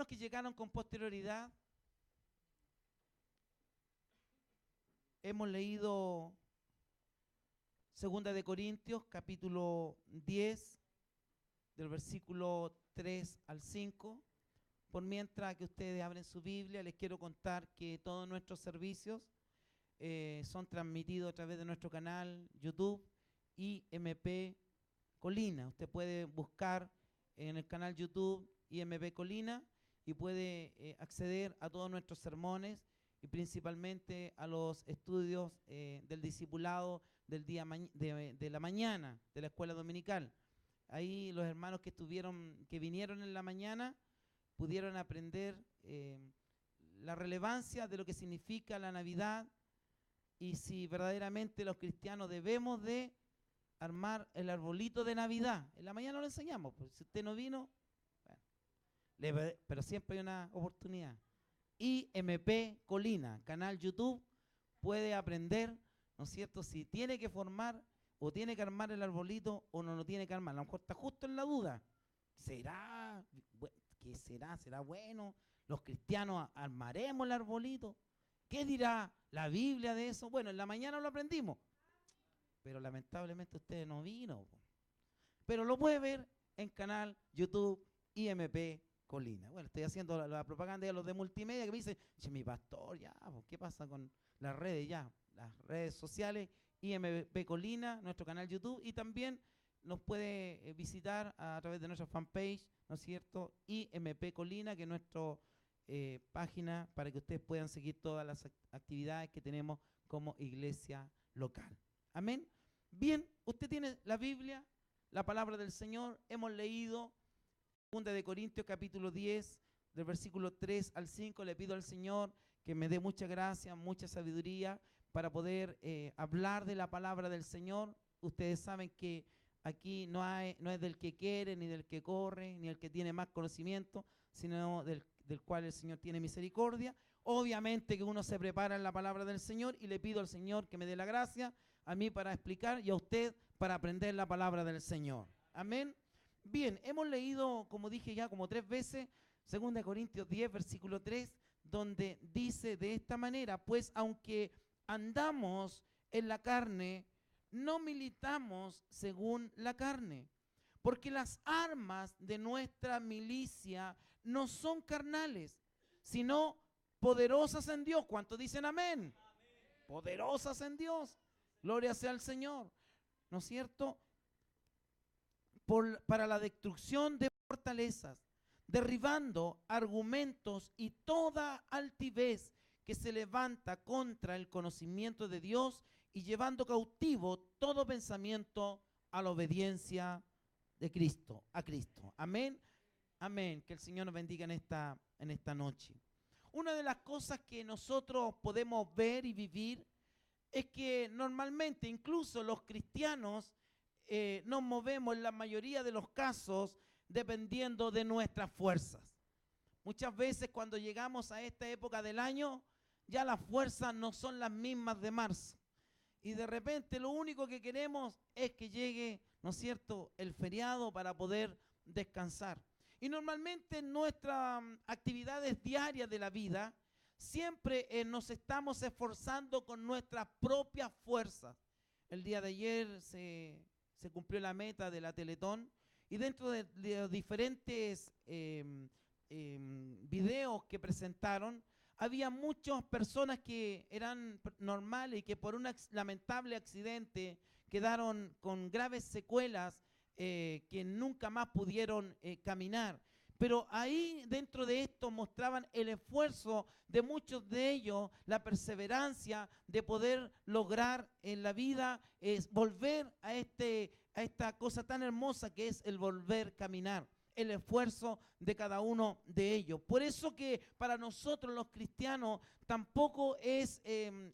hermanos que llegaron con posterioridad, hemos leído 2 Corintios, capítulo 10, del versículo 3 al 5. Por mientras que ustedes abren su Biblia, les quiero contar que todos nuestros servicios son transmitidos a través de nuestro canal YouTube IMP Colina. Usted puede buscar en el canal YouTube IMP Colina y puede acceder a todos nuestros sermones y principalmente a los estudios del discipulado del día de la mañana de la escuela dominical. Ahí los hermanos que vinieron en la mañana pudieron aprender la relevancia de lo que significa la Navidad y si verdaderamente los cristianos debemos de armar el arbolito de Navidad. En la mañana lo enseñamos, pues, si usted no vino, bueno, pero siempre hay una oportunidad. IMP Colina, canal YouTube, puede aprender, ¿no es cierto?, si tiene que formar o tiene que armar el arbolito o no lo tiene que armar. A lo mejor está justo en la duda. ¿Será? ¿Qué será? ¿Será bueno? ¿Los cristianos armaremos el arbolito? ¿Qué dirá la Biblia de eso? Bueno, en la mañana lo aprendimos, pero lamentablemente usted no vino. Pero lo puede ver en canal YouTube IMP Colina. Bueno, estoy haciendo la propaganda de los de multimedia que me dicen, che, mi pastor, ya, ¿qué pasa con las redes ya? Las redes sociales, IMP Colina, nuestro canal YouTube, y también nos puede visitar a través de nuestra fanpage, ¿no es cierto? IMP Colina, que es nuestra página para que ustedes puedan seguir todas las actividades que tenemos como iglesia local. Amén. Bien, usted tiene la Biblia, la palabra del Señor. Hemos leído 2 Corintios capítulo 10, del versículo 3 al 5. Le pido al Señor que me dé mucha gracia, mucha sabiduría para poder hablar de la palabra del Señor. Ustedes saben que aquí no es del que quiere, ni del que corre, ni el que tiene más conocimiento, sino del cual el Señor tiene misericordia. Obviamente que uno se prepara en la palabra del Señor y le pido al Señor que me dé la gracia a mí para explicar y a usted para aprender la palabra del Señor. Amén. Bien, hemos leído, como dije ya, como 3 veces, 2 Corintios 10, versículo 3, donde dice de esta manera, pues aunque andamos en la carne, no militamos según la carne, porque las armas de nuestra milicia no son carnales, sino poderosas en Dios. ¿Cuántos dicen amén? Poderosas en Dios. Gloria sea al Señor. ¿No es cierto? Para la destrucción de fortalezas, derribando argumentos y toda altivez que se levanta contra el conocimiento de Dios y llevando cautivo todo pensamiento a la obediencia de Cristo, a Cristo. Amén. Amén. Que el Señor nos bendiga en esta noche. Una de las cosas que nosotros podemos ver y vivir es que normalmente incluso los cristianos nos movemos en la mayoría de los casos dependiendo de nuestras fuerzas. Muchas veces cuando llegamos a esta época del año, ya las fuerzas no son las mismas de marzo. Y de repente lo único que queremos es que llegue, ¿no es cierto?, el feriado para poder descansar. Y normalmente en nuestras actividades diarias de la vida, siempre nos estamos esforzando con nuestras propias fuerzas. El día de ayer se cumplió la meta de la Teletón y dentro de los diferentes videos que presentaron, había muchas personas que eran normales y que por un lamentable accidente quedaron con graves secuelas que nunca más pudieron caminar. Pero ahí dentro de esto mostraban el esfuerzo de muchos de ellos, la perseverancia de poder lograr en la vida volver a esta cosa tan hermosa que es el volver a caminar, el esfuerzo de cada uno de ellos. Por eso que para nosotros los cristianos tampoco es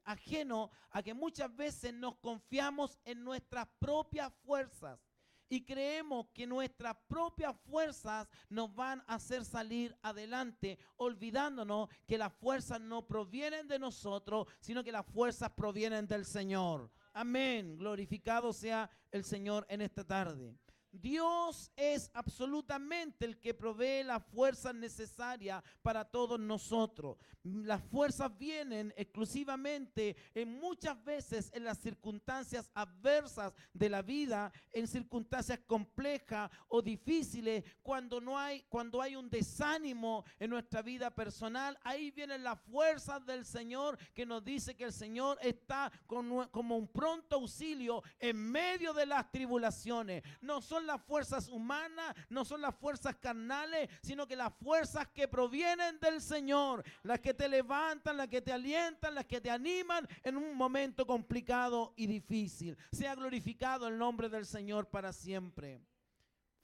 ajeno a que muchas veces nos confiamos en nuestras propias fuerzas. Y creemos que nuestras propias fuerzas nos van a hacer salir adelante, olvidándonos que las fuerzas no provienen de nosotros, sino que las fuerzas provienen del Señor. Amén. Glorificado sea el Señor en esta tarde. Dios es absolutamente el que provee las fuerzas necesarias para todos nosotros. Las fuerzas vienen exclusivamente muchas veces en las circunstancias adversas de la vida, en circunstancias complejas o difíciles, cuando hay un desánimo en nuestra vida personal. Ahí vienen las fuerzas del Señor, que nos dice que el Señor está como un pronto auxilio en medio de las tribulaciones. No son las fuerzas humanas, no son las fuerzas carnales, sino que las fuerzas que provienen del Señor, las que te levantan, las que te alientan, las que te animan en un momento complicado y difícil. Sea glorificado el nombre del Señor para siempre.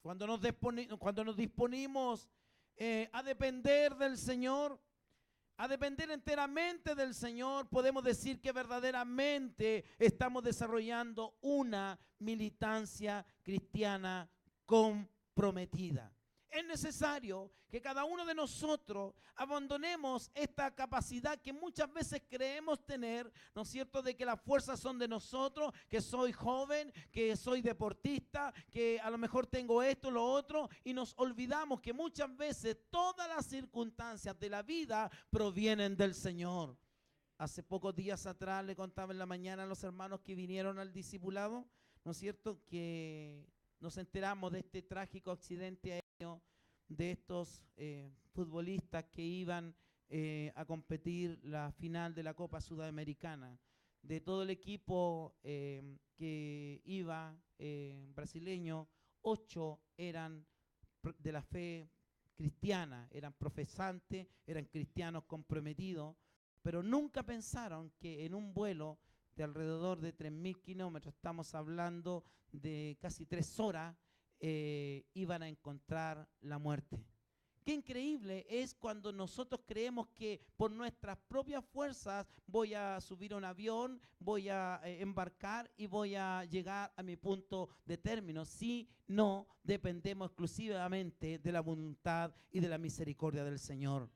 Cuando nos disponimos a depender del Señor, a depender enteramente del Señor, podemos decir que verdaderamente estamos desarrollando una militancia cristiana comprometida. Es necesario que cada uno de nosotros abandonemos esta capacidad que muchas veces creemos tener, ¿no es cierto?, de que las fuerzas son de nosotros, que soy joven, que soy deportista, que a lo mejor tengo esto, lo otro, y nos olvidamos que muchas veces todas las circunstancias de la vida provienen del Señor. Hace pocos días atrás le contaba en la mañana a los hermanos que vinieron al discipulado, ¿no es cierto?, que nos enteramos de este trágico accidente aéreo de estos futbolistas que iban a competir la final de la Copa Sudamericana. De todo el equipo que iba brasileño, 8 eran de la fe cristiana, eran profesantes, eran cristianos comprometidos, pero nunca pensaron que en un vuelo de alrededor de 3.000 kilómetros, estamos hablando de casi 3 horas, iban a encontrar la muerte. Qué increíble es cuando nosotros creemos que por nuestras propias fuerzas voy a subir a un avión, voy a embarcar y voy a llegar a mi punto de término. Si no dependemos exclusivamente de la voluntad y de la misericordia del Señor.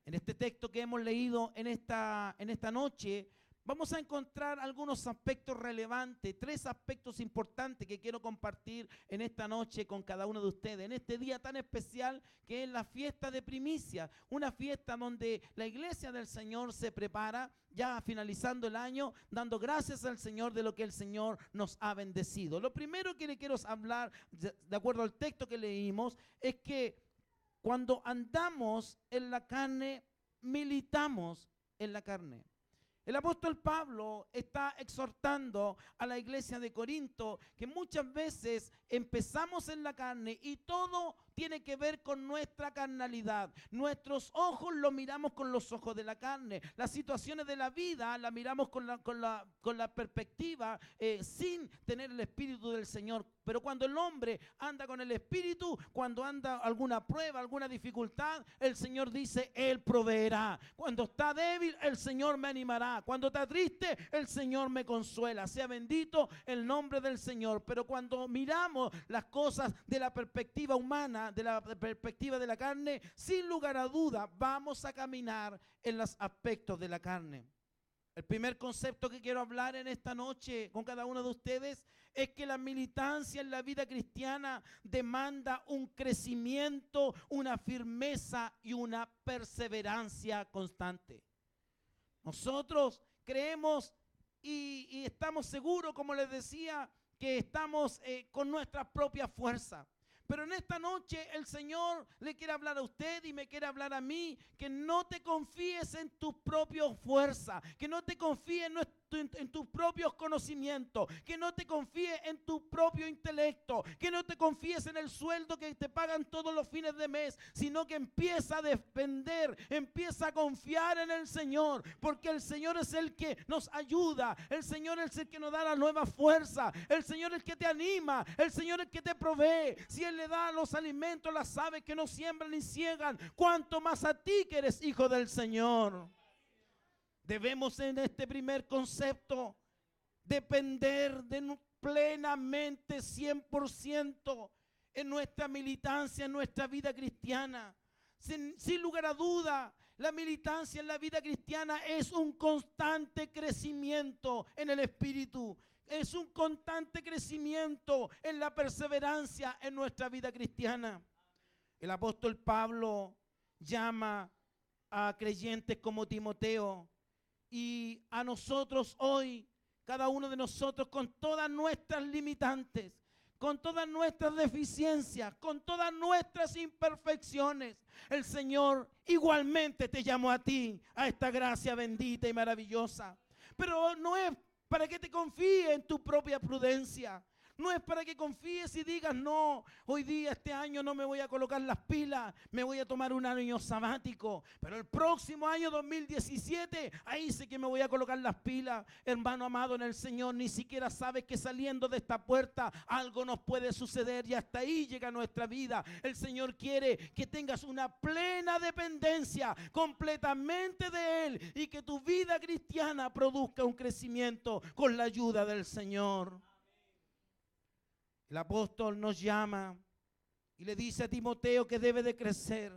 En este texto que hemos leído en esta noche, vamos a encontrar algunos aspectos relevantes, 3 aspectos importantes que quiero compartir en esta noche con cada uno de ustedes, en este día tan especial que es la fiesta de primicias, una fiesta donde la iglesia del Señor se prepara, ya finalizando el año, dando gracias al Señor de lo que el Señor nos ha bendecido. Lo primero que le quiero hablar, de acuerdo al texto que leímos, es que cuando andamos en la carne, militamos en la carne. El apóstol Pablo está exhortando a la iglesia de Corinto que muchas veces empezamos en la carne y todo tiene que ver con nuestra carnalidad. Nuestros ojos los miramos con los ojos de la carne. Las situaciones de la vida las miramos con la perspectiva sin tener el Espíritu del Señor. Pero cuando el hombre anda con el Espíritu, cuando anda alguna prueba, alguna dificultad, el Señor dice, Él proveerá. Cuando está débil, el Señor me animará. Cuando está triste, el Señor me consuela. Sea bendito el nombre del Señor. Pero cuando miramos las cosas de la perspectiva humana, de la perspectiva de la carne, sin lugar a duda, vamos a caminar en los aspectos de la carne. El primer concepto que quiero hablar en esta noche con cada uno de ustedes es que la militancia en la vida cristiana demanda un crecimiento, una firmeza y una perseverancia constante. Nosotros creemos y estamos seguros, como les decía, que estamos con nuestra propia fuerza. Pero en esta noche el Señor le quiere hablar a usted y me quiere hablar a mí, que no te confíes en tus propias fuerzas, que no te confíes en tus propios conocimientos, que no te confíes en tu propio intelecto, que no te confíes en el sueldo que te pagan todos los fines de mes, sino que empieza a depender, empieza a confiar en el Señor, porque el Señor es el que nos ayuda, el Señor es el que nos da la nueva fuerza, el Señor es el que te anima, el Señor es el que te provee. Si Él le da los alimentos, las aves que no siembran ni ciegan, cuanto más a ti que eres hijo del Señor. Debemos en este primer concepto depender plenamente, 100% en nuestra militancia, en nuestra vida cristiana. Sin lugar a duda, la militancia en la vida cristiana es un constante crecimiento en el Espíritu. es un constante crecimiento en la perseverancia en nuestra vida cristiana. El apóstol Pablo llama a creyentes como Timoteo y a nosotros hoy, cada uno de nosotros con todas nuestras limitantes, con todas nuestras deficiencias, con todas nuestras imperfecciones, el Señor igualmente te llamó a ti, a esta gracia bendita y maravillosa. Pero no es para que te confíes en tu propia prudencia. No es para que confíes y digas, no, hoy día, este año no me voy a colocar las pilas, me voy a tomar un año sabático, pero el próximo año 2017, ahí sí que me voy a colocar las pilas. Hermano amado en el Señor, ni siquiera sabes que saliendo de esta puerta algo nos puede suceder y hasta ahí llega nuestra vida. El Señor quiere que tengas una plena dependencia completamente de Él y que tu vida cristiana produzca un crecimiento con la ayuda del Señor. El apóstol nos llama y le dice a Timoteo que debe de crecer,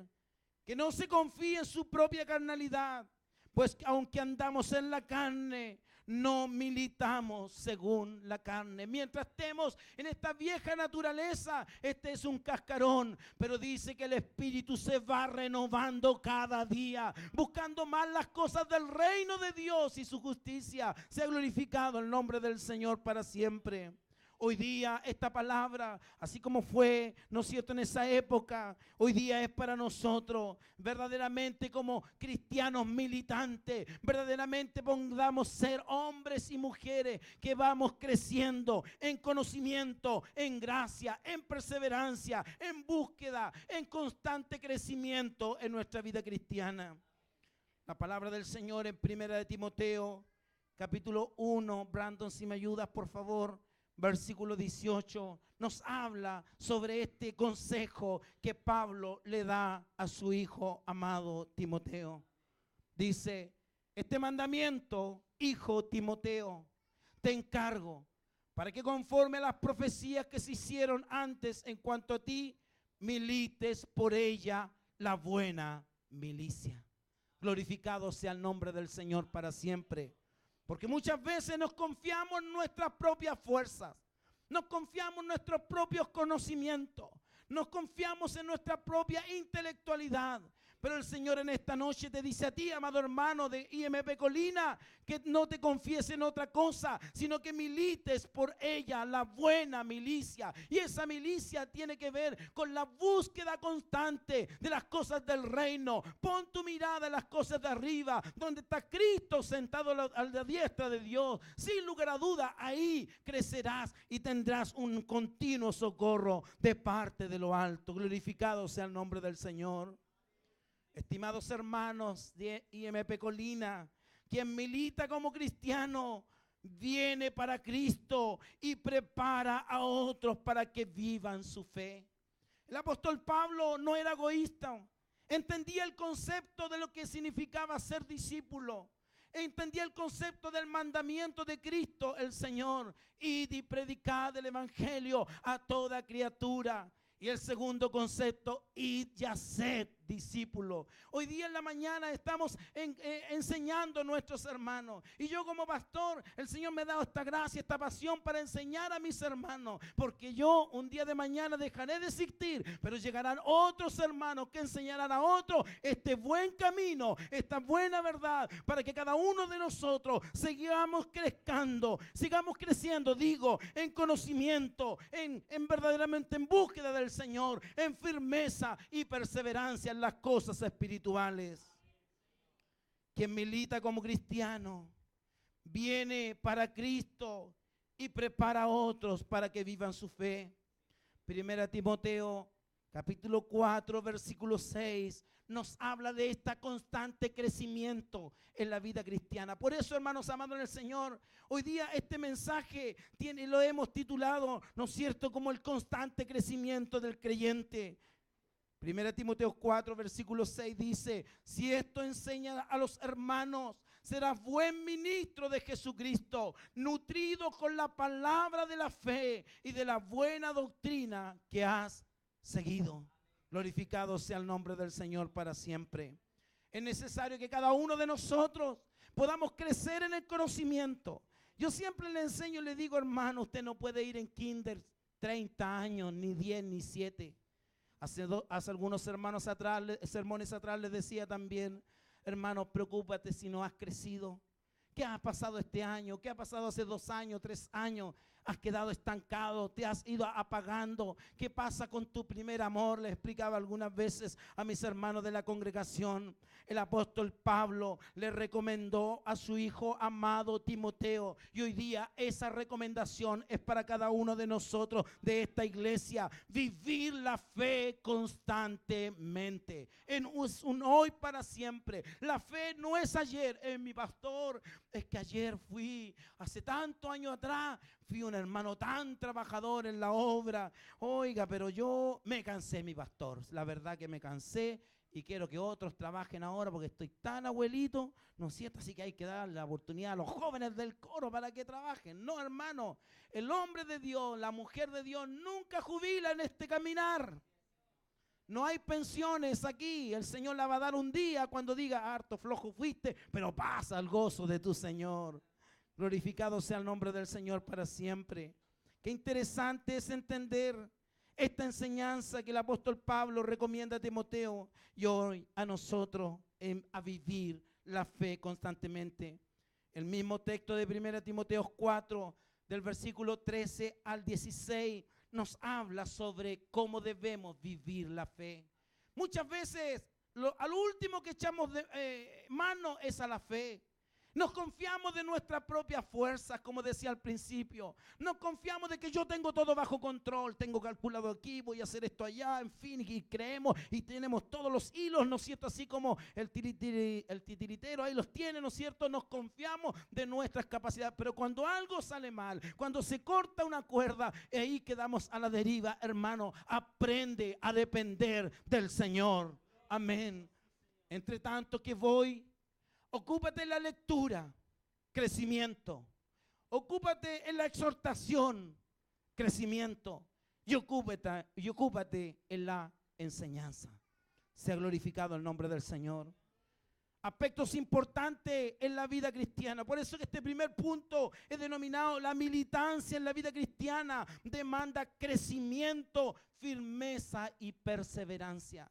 que no se confíe en su propia carnalidad, pues aunque andamos en la carne, no militamos según la carne. Mientras estemos en esta vieja naturaleza, este es un cascarón, pero dice que el espíritu se va renovando cada día, buscando más las cosas del reino de Dios y su justicia. Sea glorificado el nombre del Señor para siempre. Hoy día esta palabra, así como fue, ¿no es cierto?, en esa época, hoy día es para nosotros, verdaderamente como cristianos militantes, verdaderamente podamos ser hombres y mujeres que vamos creciendo en conocimiento, en gracia, en perseverancia, en búsqueda, en constante crecimiento en nuestra vida cristiana. La palabra del Señor en 1 Timoteo, capítulo 1, Brandon, si me ayudas, por favor. Versículo 18 nos habla sobre este consejo que Pablo le da a su hijo amado Timoteo. Dice, este mandamiento, hijo Timoteo, te encargo para que conforme a las profecías que se hicieron antes en cuanto a ti, milites por ella la buena milicia. Glorificado sea el nombre del Señor para siempre. Porque muchas veces nos confiamos en nuestras propias fuerzas, nos confiamos en nuestros propios conocimientos, nos confiamos en nuestra propia intelectualidad. Pero el Señor en esta noche te dice a ti, amado hermano de IMP Colina, que no te confíes en otra cosa, sino que milites por ella la buena milicia. Y esa milicia tiene que ver con la búsqueda constante de las cosas del reino. Pon tu mirada en las cosas de arriba, donde está Cristo sentado a la diestra de Dios. Sin lugar a duda, ahí crecerás y tendrás un continuo socorro de parte de lo alto. Glorificado sea el nombre del Señor. Estimados hermanos de IMP Colina, quien milita como cristiano viene para Cristo y prepara a otros para que vivan su fe. El apóstol Pablo no era egoísta, entendía el concepto de lo que significaba ser discípulo, entendía el concepto del mandamiento de Cristo el Señor, id y predicad el evangelio a toda criatura. Y el segundo concepto, id y haced discípulos. Hoy día en la mañana estamos enseñando a nuestros hermanos. Y yo como pastor, el Señor me ha dado esta gracia, esta pasión para enseñar a mis hermanos. Porque yo un día de mañana dejaré de existir, pero llegarán otros hermanos que enseñarán a otros este buen camino, esta buena verdad, para que cada uno de nosotros sigamos creciendo, digo, en conocimiento, en verdaderamente en búsqueda del Señor, en firmeza y perseverancia en las cosas espirituales. Quien milita como cristiano viene para Cristo y prepara a otros para que vivan su fe. 1 Timoteo capítulo 4 versículo 6 nos habla de este constante crecimiento en la vida cristiana. Por eso, hermanos amados en el Señor, hoy día este mensaje lo hemos titulado, ¿no es cierto?, como el constante crecimiento del creyente. 1 Timoteo 4 versículo 6 dice, si esto enseña a los hermanos, serás buen ministro de Jesucristo, nutrido con la palabra de la fe y de la buena doctrina que has seguido. Glorificado sea el nombre del Señor para siempre. Es necesario que cada uno de nosotros podamos crecer en el conocimiento, Yo siempre le enseño, le digo, hermano, usted no puede ir en kinder 30 años, ni 10, ni 7. Hace algunos sermones atrás les decía también, hermano, preocúpate si no has crecido. ¿Qué ha pasado este año? ¿Qué ha pasado hace 2 años, 3 años? Has quedado estancado, te has ido apagando. ¿Qué pasa con tu primer amor? Les explicaba algunas veces a mis hermanos de la congregación. El apóstol Pablo le recomendó a su hijo amado Timoteo. Y hoy día esa recomendación es para cada uno de nosotros de esta iglesia. Vivir la fe constantemente. En un hoy para siempre. La fe no es ayer. Mi pastor, es que ayer fui, hace tantos años atrás, fui un hermano tan trabajador en la obra. Oiga, pero yo me cansé, mi pastor. La verdad que me cansé y quiero que otros trabajen ahora porque estoy tan abuelito, ¿no es cierto? Así que hay que dar la oportunidad a los jóvenes del coro para que trabajen. No, hermano, el hombre de Dios, la mujer de Dios nunca jubila en este caminar. No hay pensiones aquí. El Señor la va a dar un día cuando diga, harto flojo fuiste, pero pasa el gozo de tu Señor. Glorificado sea el nombre del Señor para siempre. Qué interesante es entender esta enseñanza que el apóstol Pablo recomienda a Timoteo y hoy a nosotros a vivir la fe constantemente. El mismo texto de 1 Timoteo 4, del versículo 13 al 16, nos habla sobre cómo debemos vivir la fe. Muchas veces a lo último que echamos mano es a la fe. Nos confiamos de nuestras propias fuerzas, como decía al principio. Nos confiamos de que yo tengo todo bajo control. Tengo calculado aquí, voy a hacer esto allá, en fin, y creemos y tenemos todos los hilos, ¿no es cierto? Así como el titiritero ahí los tiene, ¿no es cierto? Nos confiamos de nuestras capacidades. Pero cuando algo sale mal, cuando se corta una cuerda, ahí quedamos a la deriva, hermano. Aprende a depender del Señor. Amén. Entre tanto que voy, ocúpate en la lectura, crecimiento. Ocúpate en la exhortación, crecimiento. Y ocúpate en la enseñanza. Sea glorificado el nombre del Señor. Aspectos importantes en la vida cristiana. Por eso que este primer punto es denominado la militancia en la vida cristiana. Demanda crecimiento, firmeza y perseverancia.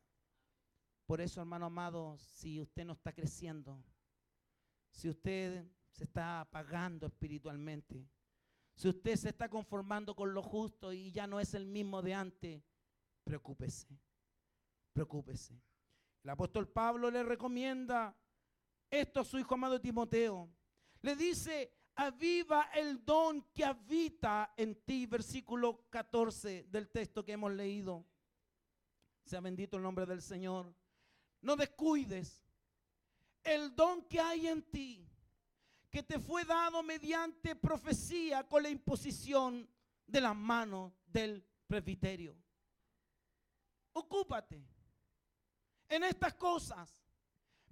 Por eso, hermano amado, si usted no está creciendo, si usted se está apagando espiritualmente, si usted se está conformando con lo justo y ya no es el mismo de antes, preocúpese, preocúpese. El apóstol Pablo le recomienda esto a su hijo amado Timoteo. Le dice, aviva el don que habita en ti, versículo 14 del texto que hemos leído. Sea bendito el nombre del Señor. No descuides el don que hay en ti, que te fue dado mediante profecía con la imposición de las manos del presbiterio. Ocúpate en estas cosas,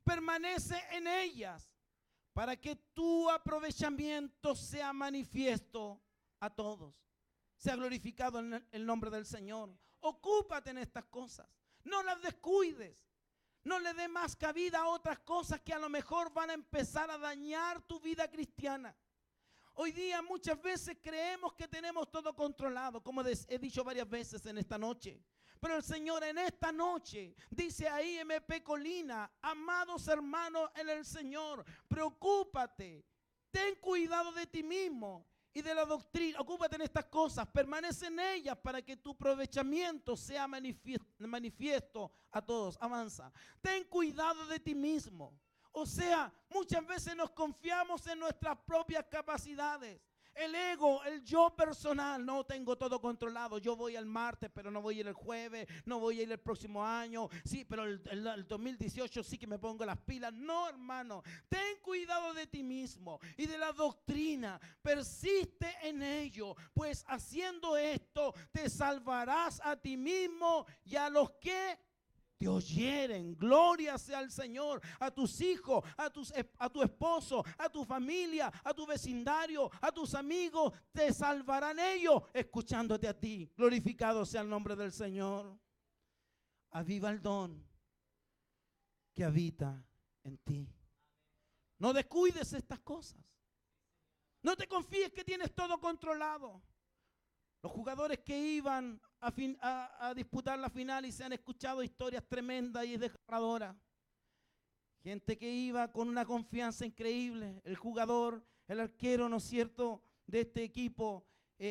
permanece en ellas, para que tu aprovechamiento sea manifiesto a todos. Sea glorificado en el nombre del Señor. Ocúpate en estas cosas, no las descuides. No le dé más cabida a otras cosas que a lo mejor van a empezar a dañar tu vida cristiana. Hoy día muchas veces creemos que tenemos todo controlado, como he dicho varias veces en esta noche. Pero el Señor en esta noche dice ahí MP Colina, amados hermanos en el Señor, preocúpate, ten cuidado de ti mismo y de la doctrina, ocúpate en estas cosas, permanece en ellas para que tu aprovechamiento sea manifiesto a todos. Avanza. Ten cuidado de ti mismo. O sea, muchas veces nos confiamos en nuestras propias capacidades. El ego, el yo personal, no tengo todo controlado. Yo voy el martes, pero no voy a ir el jueves, no voy a ir el próximo año. Sí, pero el 2018 sí que me pongo las pilas. No, hermano, ten cuidado de ti mismo y de la doctrina. Persiste en ello, pues haciendo esto te salvarás a ti mismo y a los que te oyeren. Gloria sea al Señor. A tus hijos, a tu esposo, a tu familia, a tu vecindario, a tus amigos, te salvarán ellos escuchándote a ti. Glorificado sea el nombre del Señor. Aviva el don que habita en ti. No descuides estas cosas. No te confíes que tienes todo controlado. Los jugadores que iban a disputar la final y se han escuchado historias tremendas y desgarradoras. Gente que iba con una confianza increíble. El jugador, el arquero, ¿no es cierto?, de este equipo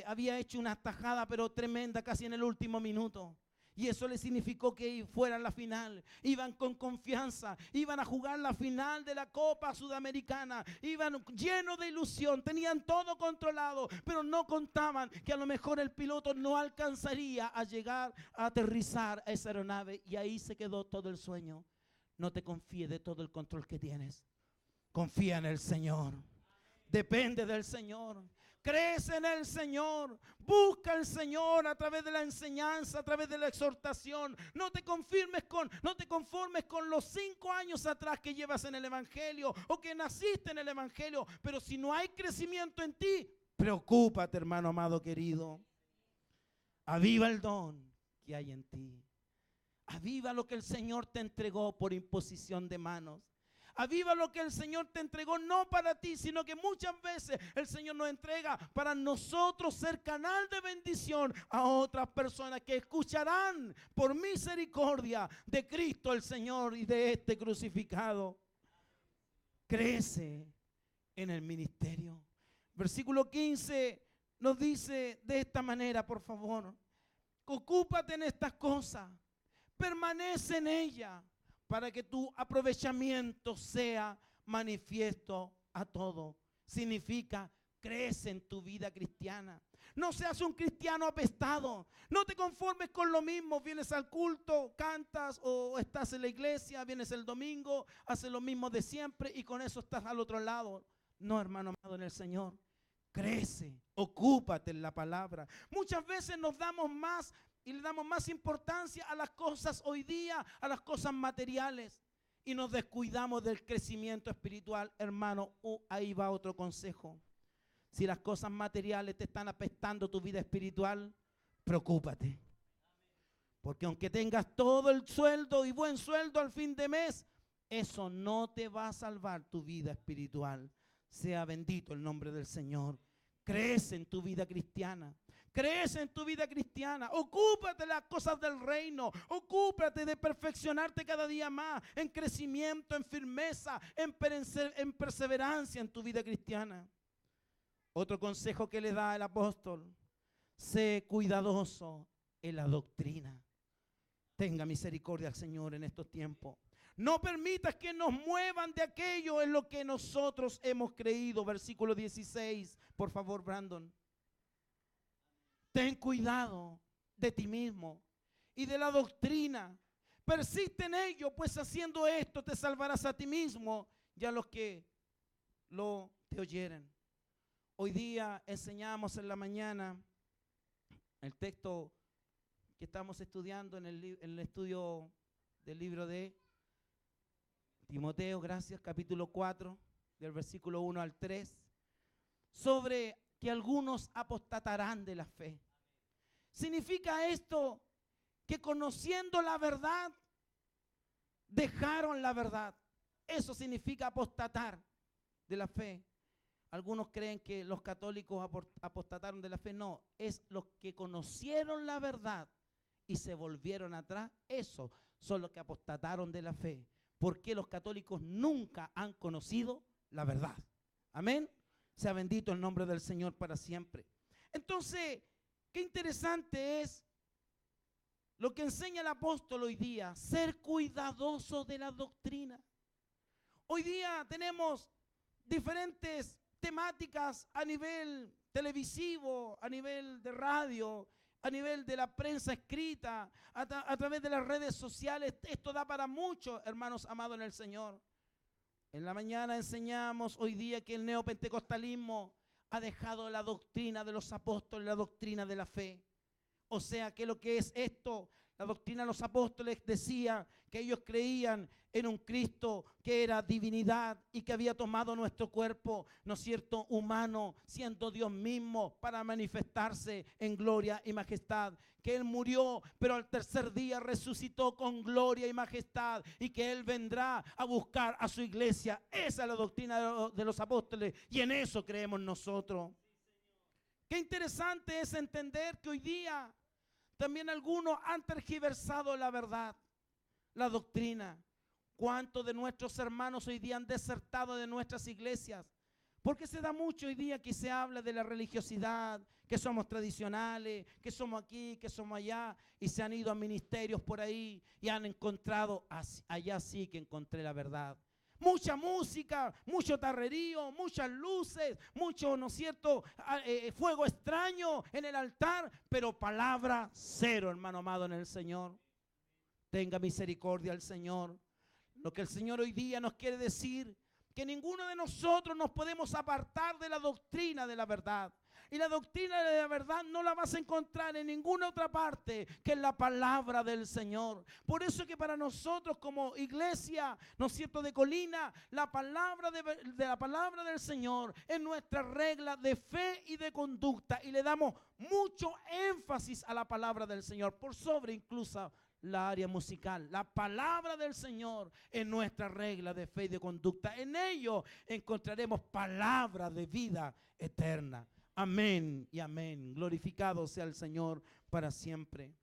había hecho una tajada pero tremenda casi en el último minuto. Y eso le significó que fueran a la final. Iban con confianza, iban a jugar la final de la Copa Sudamericana. Iban llenos de ilusión, tenían todo controlado, pero no contaban que a lo mejor el piloto no alcanzaría a llegar a aterrizar a esa aeronave. Y ahí se quedó todo el sueño. No te confíes de todo el control que tienes. Confía en el Señor. Depende del Señor. Crees en el Señor, busca al Señor a través de la enseñanza, a través de la exhortación. No te conformes con los 5 años atrás que llevas en el Evangelio o que naciste en el Evangelio. Pero si no hay crecimiento en ti, preocúpate, hermano amado querido. Aviva el don que hay en ti. Aviva lo que el Señor te entregó por imposición de manos. Aviva lo que el Señor te entregó, no para ti, sino que muchas veces el Señor nos entrega para nosotros ser canal de bendición a otras personas que escucharán por misericordia de Cristo el Señor y de este crucificado. Crece en el ministerio. Versículo 15 nos dice de esta manera, por favor: ocúpate en estas cosas, permanece en ellas, para que tu aprovechamiento sea manifiesto a todo. Significa, crece en tu vida cristiana. No seas un cristiano apestado. No te conformes con lo mismo. Vienes al culto, cantas o estás en la iglesia, vienes el domingo, haces lo mismo de siempre y con eso estás al otro lado. No, hermano amado en el Señor. Crece, ocúpate en la palabra. Muchas veces nos damos más y le damos más importancia a las cosas hoy día, a las cosas materiales, y nos descuidamos del crecimiento espiritual. Hermano, ahí va otro consejo. Si las cosas materiales te están apestando tu vida espiritual, preocúpate. Porque aunque tengas todo el sueldo y buen sueldo al fin de mes, eso no te va a salvar tu vida espiritual. Sea bendito el nombre del Señor. Crece en tu vida cristiana. Crece en tu vida cristiana. Ocúpate de las cosas del reino. Ocúpate de perfeccionarte cada día más en crecimiento, en firmeza, en perseverancia en tu vida cristiana. Otro consejo que le da el apóstol: sé cuidadoso en la doctrina. Tenga misericordia al Señor en estos tiempos. No permitas que nos muevan de aquello en lo que nosotros hemos creído. Versículo 16, por favor, Brandon. Ten cuidado de ti mismo y de la doctrina. Persiste en ello, pues haciendo esto te salvarás a ti mismo y a los que te oyeren. Hoy día enseñamos en la mañana el texto que estamos estudiando en el estudio del libro de Timoteo, gracias, capítulo 4, del versículo 1 al 3, sobre que algunos apostatarán de la fe. ¿Significa esto que conociendo la verdad, dejaron la verdad? Eso significa apostatar de la fe. Algunos creen que los católicos apostataron de la fe. No, es los que conocieron la verdad y se volvieron atrás. Esos son los que apostataron de la fe. Porque los católicos nunca han conocido la verdad. Amén. Sea bendito el nombre del Señor para siempre. Entonces, qué interesante es lo que enseña el apóstol hoy día: ser cuidadoso de la doctrina. Hoy día tenemos diferentes temáticas a nivel televisivo, a nivel de radio, a nivel de la prensa escrita, a través de las redes sociales. Esto da para mucho, hermanos amados en el Señor. En la mañana enseñamos hoy día que el neopentecostalismo ha dejado la doctrina de los apóstoles, la doctrina de la fe. O sea que lo que es esto, La doctrina de los apóstoles decía que ellos creían en un Cristo que era divinidad y que había tomado nuestro cuerpo, ¿no es cierto?, humano, siendo Dios mismo para manifestarse en gloria y majestad. Que Él murió, pero al tercer día resucitó con gloria y majestad y que Él vendrá a buscar a su iglesia. Esa es la doctrina de los apóstoles y en eso creemos nosotros. Qué interesante es entender que hoy día también algunos han tergiversado la verdad, la doctrina. ¿Cuántos de nuestros hermanos hoy día han desertado de nuestras iglesias? Porque se da mucho hoy día que se habla de la religiosidad, que somos tradicionales, que somos aquí, que somos allá, y se han ido a ministerios por ahí y han encontrado, allá sí que encontré la verdad. Mucha música, mucho tarrerío, muchas luces, mucho, ¿no es cierto?, fuego extraño en el altar, pero palabra cero, hermano amado en el Señor. Tenga misericordia el Señor. Lo que el Señor hoy día nos quiere decir, que ninguno de nosotros nos podemos apartar de la doctrina de la verdad. Y la doctrina de la verdad no la vas a encontrar en ninguna otra parte que en la palabra del Señor. Por eso es que para nosotros como iglesia, ¿no es cierto?, de Colina, la palabra de la palabra del Señor es nuestra regla de fe y de conducta. Y le damos mucho énfasis a la palabra del Señor, por sobre incluso la área musical. La palabra del Señor es nuestra regla de fe y de conducta. En ello encontraremos palabra de vida eterna. Amén y amén. Glorificado sea el Señor para siempre.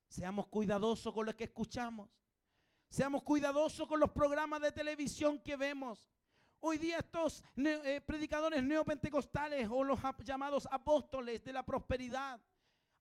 Seamos cuidadosos con lo que escuchamos. Seamos cuidadosos con los programas de televisión que vemos. Hoy día estos predicadores neopentecostales o los llamados apóstoles de la prosperidad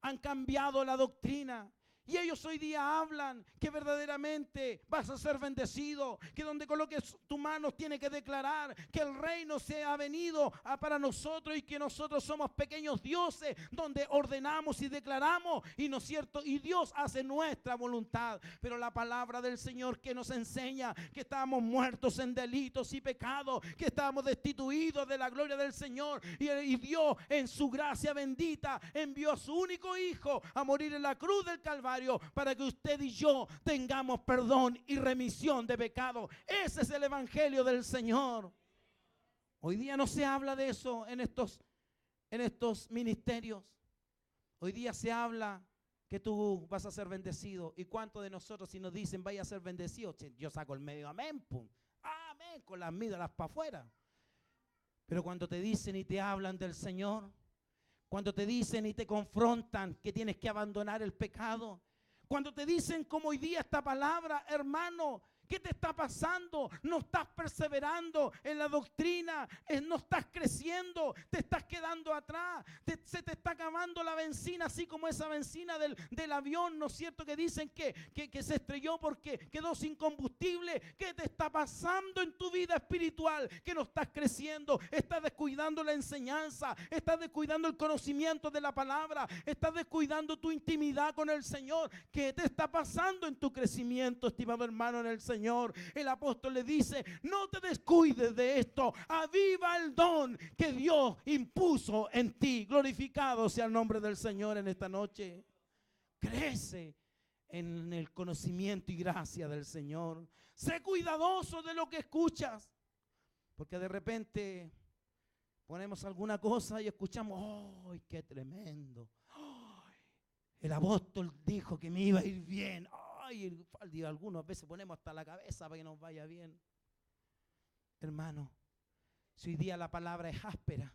han cambiado la doctrina. Y ellos hoy día hablan que verdaderamente vas a ser bendecido, que donde coloques tu mano tiene que declarar que el reino se ha venido para nosotros y que nosotros somos pequeños dioses donde ordenamos y declaramos y no es cierto, y Dios hace nuestra voluntad. Pero la palabra del Señor que nos enseña que estábamos muertos en delitos y pecados, que estábamos destituidos de la gloria del Señor y Dios en su gracia bendita envió a su único Hijo a morir en la cruz del Calvario para que usted y yo tengamos perdón y remisión de pecado. Ese es el evangelio del Señor. Hoy día no se habla de eso en estos ministerios. Hoy día se habla que tú vas a ser bendecido. ¿Y cuántos de nosotros si nos dicen vaya a ser bendecido? Yo saco el medio amén, pum. Amén, con las mídalas para afuera. Pero cuando te dicen y te hablan del Señor, cuando te dicen y te confrontan que tienes que abandonar el pecado, cuando te dicen como hoy día esta palabra, hermano, ¿qué te está pasando? No estás perseverando en la doctrina, no estás creciendo, te estás quedando atrás, se te está acabando la benzina, así como esa benzina del avión, ¿no es cierto? Que dicen que se estrelló porque quedó sin combustible. ¿Qué te está pasando en tu vida espiritual? Que no estás creciendo, estás descuidando la enseñanza, estás descuidando el conocimiento de la palabra, estás descuidando tu intimidad con el Señor. ¿Qué te está pasando en tu crecimiento, estimado hermano en el Señor? El apóstol le dice, no te descuides de esto, aviva el don que Dios impuso en ti. Glorificado sea el nombre del Señor en esta noche. Crece en el conocimiento y gracia del Señor. Sé cuidadoso de lo que escuchas, porque de repente ponemos alguna cosa y escuchamos, ¡ay, qué tremendo! ¡Ay! El apóstol dijo que me iba a ir bien. Y algunas veces ponemos hasta la cabeza para que nos vaya bien. Hermano, si hoy día la palabra es áspera,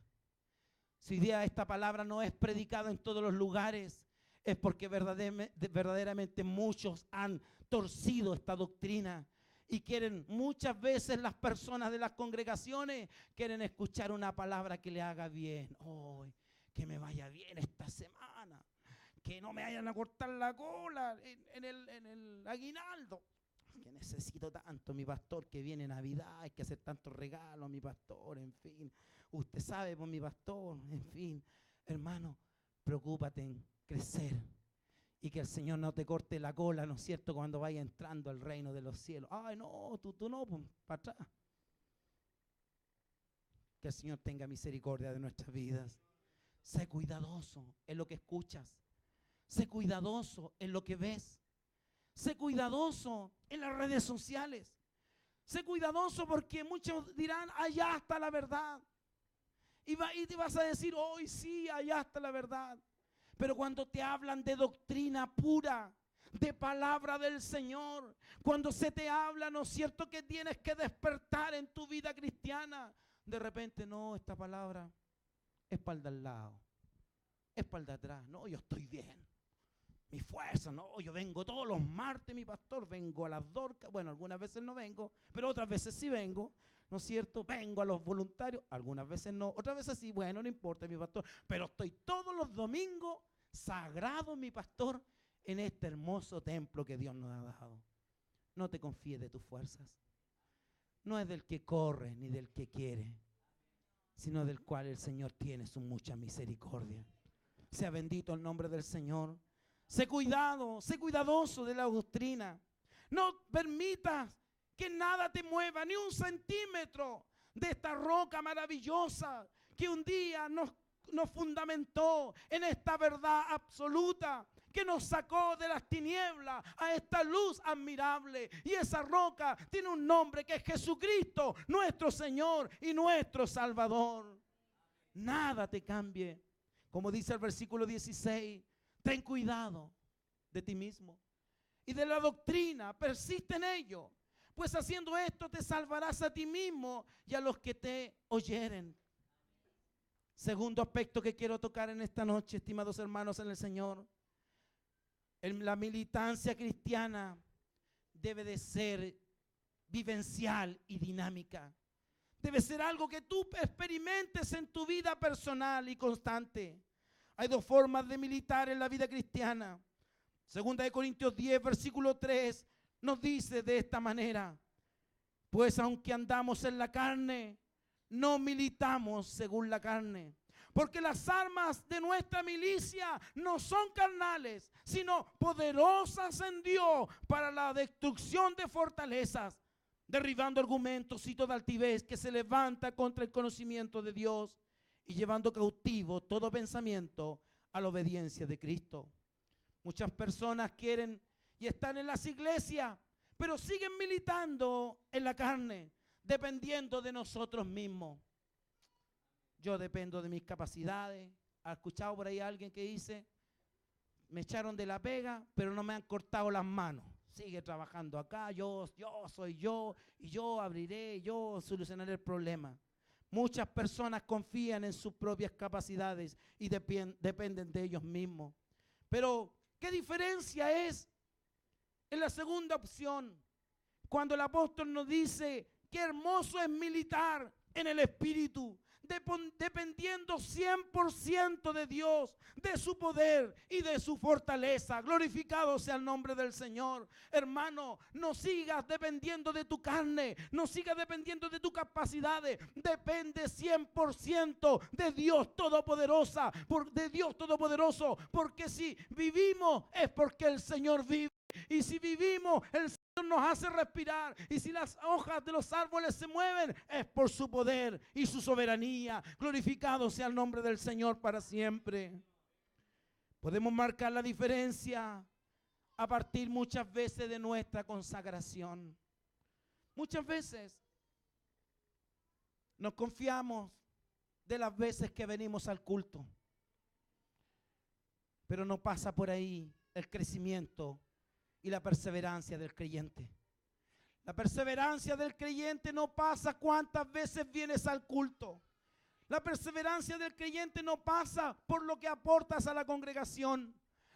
si hoy día esta palabra no es predicada en todos los lugares, es porque verdaderamente muchos han torcido esta doctrina y quieren, muchas veces las personas de las congregaciones quieren escuchar una palabra que le haga bien. Que me vaya bien esta semana. Que no me vayan a cortar la cola en el aguinaldo. Que necesito tanto, mi pastor, que viene Navidad, hay que hacer tantos regalos, mi pastor, en fin. Usted sabe, pues, mi pastor, en fin. Hermano, preocúpate en crecer y que el Señor no te corte la cola, ¿no es cierto?, cuando vaya entrando al reino de los cielos. Ay, no, tú no, pues, para atrás. Que el Señor tenga misericordia de nuestras vidas. Sé cuidadoso en lo que escuchas. Sé cuidadoso en lo que ves. Sé cuidadoso en las redes sociales. Sé cuidadoso porque muchos dirán, allá está la verdad. Y te vas a decir, hoy sí, allá está la verdad. Pero cuando te hablan de doctrina pura, de palabra del Señor, cuando se te habla, ¿no es cierto?, que tienes que despertar en tu vida cristiana, de repente, no, esta palabra es para el de al lado, es para el de atrás. No, yo estoy bien, mi fuerza, no, yo vengo todos los martes, mi pastor, vengo a las Dorcas. Bueno, algunas veces no vengo, pero otras veces sí vengo, ¿no es cierto? Vengo a los voluntarios, algunas veces no, otras veces sí, bueno, no importa, mi pastor, pero estoy todos los domingos sagrado, mi pastor, en este hermoso templo que Dios nos ha dado. No te confíes de tus fuerzas. No es del que corre ni del que quiere, sino del cual el Señor tiene su mucha misericordia. Sea bendito el nombre del Señor. Sé cuidadoso de la doctrina. No permitas que nada te mueva, ni un centímetro de esta roca maravillosa que un día nos fundamentó en esta verdad absoluta, que nos sacó de las tinieblas a esta luz admirable. Y esa roca tiene un nombre, que es Jesucristo, nuestro Señor y nuestro Salvador. Nada te cambie. Como dice el versículo 16, ten cuidado de ti mismo y de la doctrina, persiste en ello, pues haciendo esto te salvarás a ti mismo y a los que te oyeren. Segundo aspecto que quiero tocar en esta noche, estimados hermanos en el Señor. La militancia cristiana debe de ser vivencial y dinámica. Debe ser algo que tú experimentes en tu vida personal y constante. Hay dos formas de militar en la vida cristiana. Segunda de Corintios 10, versículo 3, nos dice de esta manera: pues aunque andamos en la carne, no militamos según la carne. Porque las armas de nuestra milicia no son carnales, sino poderosas en Dios para la destrucción de fortalezas, derribando argumentos y toda altivez que se levanta contra el conocimiento de Dios y llevando cautivo todo pensamiento a la obediencia de Cristo. Muchas personas quieren y están en las iglesias, pero siguen militando en la carne, dependiendo de nosotros mismos. Yo dependo de mis capacidades. ¿Ha escuchado por ahí a alguien que dice: me echaron de la pega, pero no me han cortado las manos? Sigue trabajando acá, yo soy yo, y yo abriré, yo solucionaré el problema. Muchas personas confían en sus propias capacidades y dependen de ellos mismos. Pero, ¿qué diferencia es en la segunda opción? Cuando el apóstol nos dice: qué hermoso es militar en el Espíritu, dependiendo 100% de Dios, de su poder y de su fortaleza. Glorificado sea el nombre del Señor. Hermano, no sigas dependiendo de tu carne, no sigas dependiendo de tus capacidades. Depende 100% de Dios Todopoderoso, porque si vivimos es porque el Señor vive. Y si vivimos, el Señor nos hace respirar. Y si las hojas de los árboles se mueven, es por su poder y su soberanía. Glorificado sea el nombre del Señor para siempre. Podemos marcar la diferencia a partir muchas veces de nuestra consagración. Muchas veces nos confiamos de las veces que venimos al culto, pero no pasa por ahí el crecimiento y la perseverancia del creyente. La perseverancia del creyente no pasa cuántas veces vienes al culto. La perseverancia del creyente no pasa por lo que aportas a la congregación.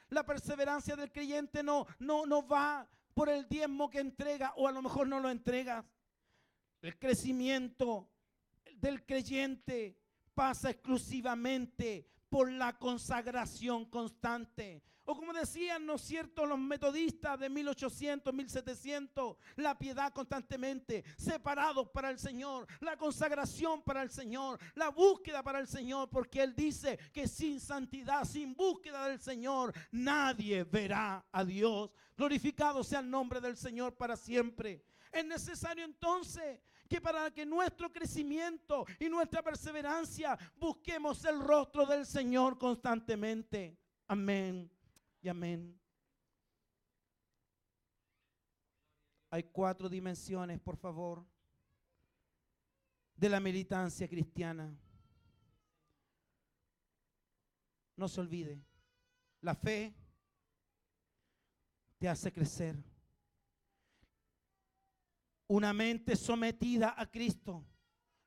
La perseverancia del creyente no va por el diezmo que entrega, o a lo mejor no lo entregas. El crecimiento del creyente pasa exclusivamente por la consagración constante. O como decían, ¿no es cierto?, los metodistas de 1800, 1700, la piedad constantemente, separados para el Señor, la consagración para el Señor, la búsqueda para el Señor, porque Él dice que sin santidad, sin búsqueda del Señor, nadie verá a Dios. Glorificado sea el nombre del Señor para siempre. Es necesario entonces que para que nuestro crecimiento y nuestra perseverancia busquemos el rostro del Señor constantemente. Amén y amén. Hay 4 dimensiones, por favor, de la militancia cristiana. No se olvide, la fe te hace crecer. Una mente sometida a Cristo.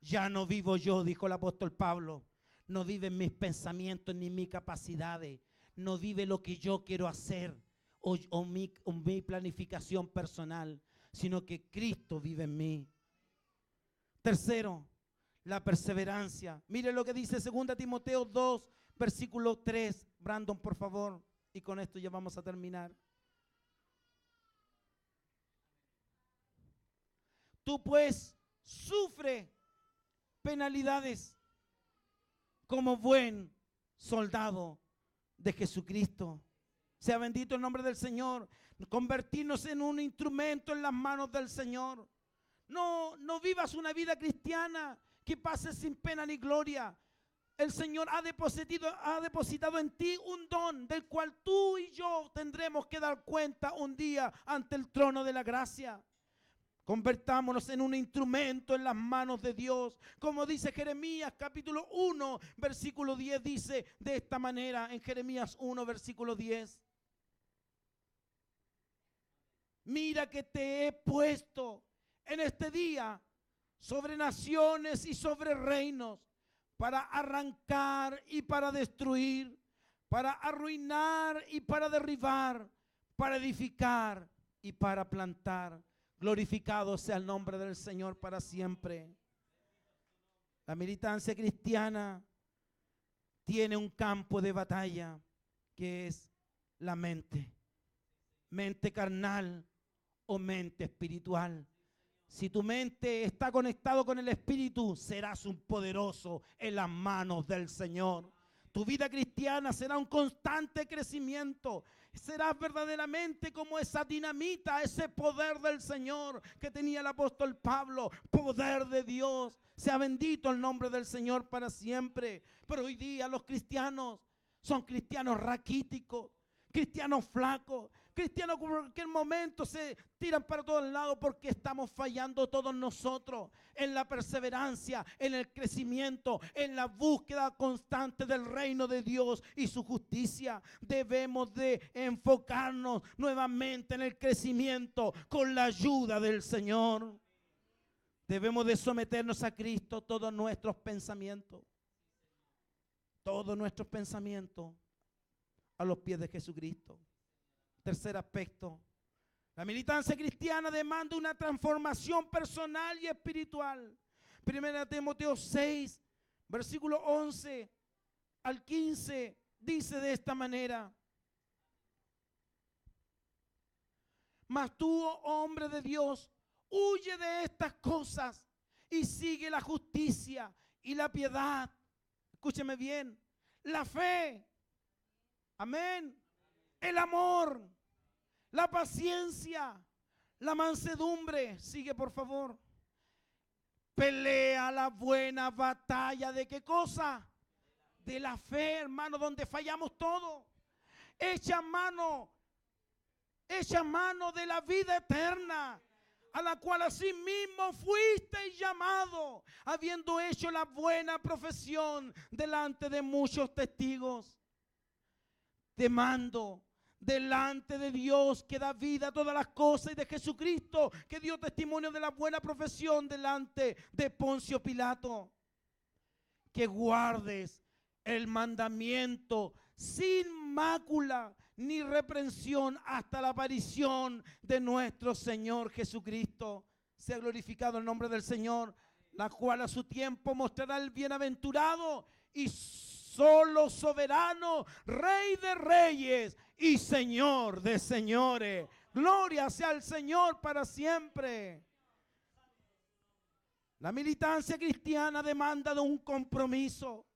Ya no vivo yo, dijo el apóstol Pablo. No viven mis pensamientos ni mis capacidades. No vive lo que yo quiero hacer o mi planificación personal, sino que Cristo vive en mí. Tercero, la perseverancia. Mire lo que dice 2 Timoteo 2, versículo 3. Brandon, por favor. Y con esto ya vamos a terminar. Tú pues sufre penalidades como buen soldado de Jesucristo. Sea bendito el nombre del Señor. Convertirnos en un instrumento en las manos del Señor. No vivas una vida cristiana que pase sin pena ni gloria. El Señor ha depositado en ti un don del cual tú y yo tendremos que dar cuenta un día ante el trono de la gracia. Convertámonos en un instrumento en las manos de Dios. Como dice Jeremías capítulo 1, versículo 10, dice de esta manera en Jeremías 1, versículo 10. Mira que te he puesto en este día sobre naciones y sobre reinos para arrancar y para destruir, para arruinar y para derribar, para edificar y para plantar. Glorificado sea el nombre del Señor para siempre. La militancia cristiana tiene un campo de batalla que es la mente. Mente carnal o mente espiritual. Si tu mente está conectado con el Espíritu, serás un poderoso en las manos del Señor. Tu vida cristiana será un constante crecimiento. Serás verdaderamente como esa dinamita, ese poder del Señor que tenía el apóstol Pablo. Poder de Dios. Sea bendito el nombre del Señor para siempre. Pero hoy día los cristianos son cristianos raquíticos, cristianos flacos, cristianos que en cualquier momento se tiran para todos lados porque estamos fallando todos nosotros en la perseverancia, en el crecimiento, en la búsqueda constante del reino de Dios y su justicia. Debemos de enfocarnos nuevamente en el crecimiento con la ayuda del Señor. Debemos de someternos a Cristo todos nuestros pensamientos. Todos nuestros pensamientos a los pies de Jesucristo. Tercer aspecto, la militancia cristiana demanda una transformación personal y espiritual. 1 Timoteo 6, versículo 11 al 15, dice de esta manera: mas tú, oh hombre de Dios, huye de estas cosas y sigue la justicia y la piedad. Escúcheme bien, la fe, amén, el amor, la paciencia, la mansedumbre. Sigue, por favor. Pelea la buena batalla. ¿De qué cosa? De la fe, hermano, donde fallamos todo. Echa mano de la vida eterna, a la cual asimismo fuisteis llamado, habiendo hecho la buena profesión delante de muchos testigos. Te mando delante de Dios que da vida a todas las cosas y de Jesucristo que dio testimonio de la buena profesión delante de Poncio Pilato, que guardes el mandamiento sin mácula ni reprensión hasta la aparición de nuestro Señor Jesucristo. Sea glorificado el nombre del Señor, la cual a su tiempo mostrará el bienaventurado y solo soberano, Rey de reyes y Señor de señores. Gloria sea al Señor para siempre. La militancia cristiana demanda de un compromiso.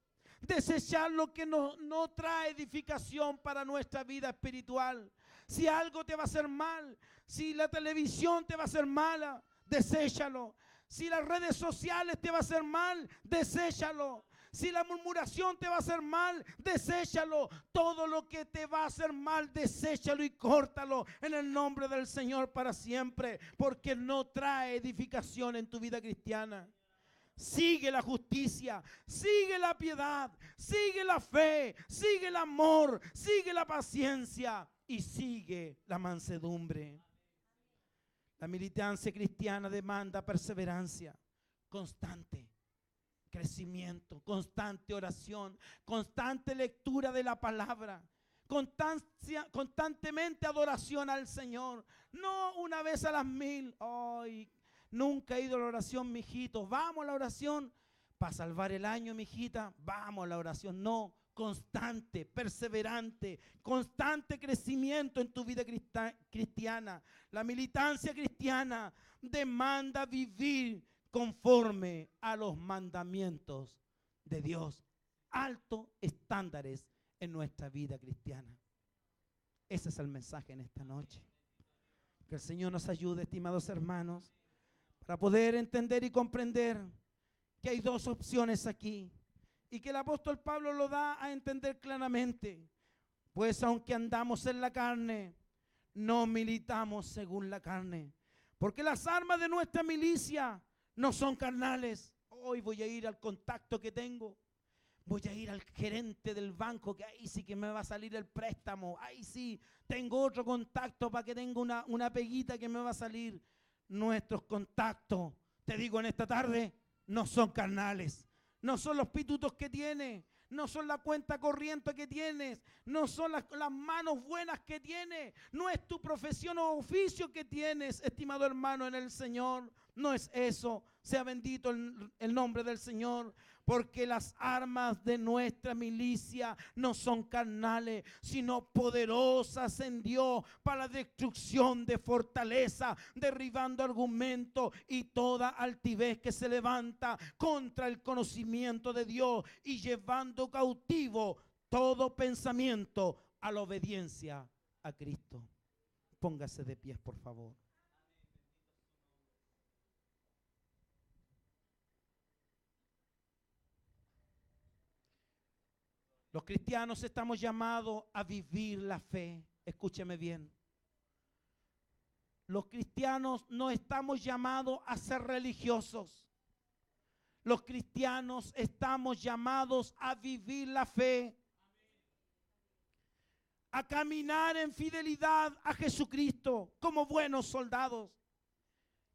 Desechar lo que no trae edificación para nuestra vida espiritual. Si algo te va a hacer mal, si la televisión te va a hacer mala, deséchalo. Si las redes sociales te va a hacer mal, deséchalo. Si la murmuración te va a hacer mal, deséchalo. Todo lo que te va a hacer mal, deséchalo y córtalo en el nombre del Señor para siempre, porque no trae edificación en tu vida cristiana. Sigue la justicia, sigue la piedad, sigue la fe, sigue el amor, sigue la paciencia y sigue la mansedumbre. La militancia cristiana demanda perseverancia, constante crecimiento, constante oración, constante lectura de la palabra, constantemente adoración al Señor. No una vez a las 1000. Ay, nunca he ido a la oración, mijito. Vamos a la oración para salvar el año, mijita. Vamos a la oración. No, constante, perseverante, constante crecimiento en tu vida cristiana. La militancia cristiana demanda vivir conforme a los mandamientos de Dios. Altos estándares en nuestra vida cristiana. Ese es el mensaje en esta noche. Que el Señor nos ayude, estimados hermanos, para poder entender y comprender que hay dos opciones aquí y que el apóstol Pablo lo da a entender claramente. Pues aunque andamos en la carne, no militamos según la carne, porque las armas de nuestra milicia no son carnales. Hoy voy a ir al contacto que tengo. Voy a ir al gerente del banco, que ahí sí que me va a salir el préstamo. Ahí sí, tengo otro contacto para que tenga una peguita que me va a salir. Nuestros contactos, te digo en esta tarde, no son carnales. No son los pitutos que tienes. No son la cuenta corriente que tienes. No son las manos buenas que tienes. No es tu profesión o oficio que tienes, estimado hermano, en el Señor. No es eso. Sea bendito el nombre del Señor. Porque las armas de nuestra milicia no son carnales, sino poderosas en Dios para la destrucción de fortaleza, derribando argumentos y toda altivez que se levanta contra el conocimiento de Dios y llevando cautivo todo pensamiento a la obediencia a Cristo. Póngase de pies, por favor. Los cristianos estamos llamados a vivir la fe. Escúcheme bien. Los cristianos no estamos llamados a ser religiosos. Los cristianos estamos llamados a vivir la fe. A caminar en fidelidad a Jesucristo como buenos soldados.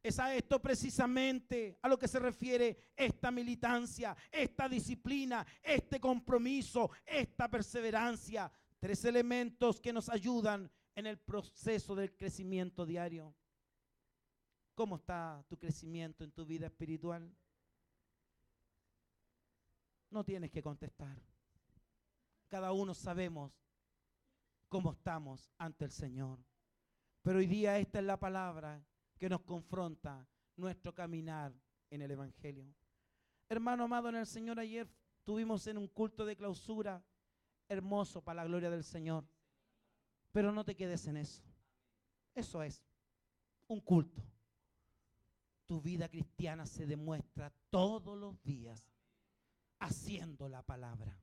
Es a esto precisamente a lo que se refiere esta militancia, esta disciplina, este compromiso, esta perseverancia. 3 elementos que nos ayudan en el proceso del crecimiento diario. ¿Cómo está tu crecimiento en tu vida espiritual? No tienes que contestar. Cada uno sabemos cómo estamos ante el Señor. Pero hoy día esta es la palabra que nos confronta nuestro caminar en el Evangelio. Hermano amado en el Señor, ayer estuvimos en un culto de clausura hermoso para la gloria del Señor. Pero no te quedes en eso. Eso es un culto. Tu vida cristiana se demuestra todos los días haciendo la palabra,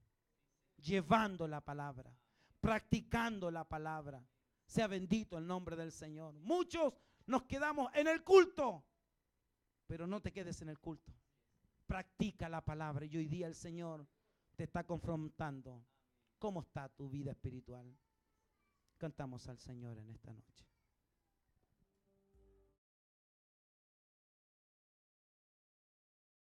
llevando la palabra, practicando la palabra. Sea bendito el nombre del Señor. Muchos nos quedamos en el culto, pero no te quedes en el culto. Practica la palabra y hoy día el Señor te está confrontando. ¿Cómo está tu vida espiritual? Cantamos al Señor en esta noche.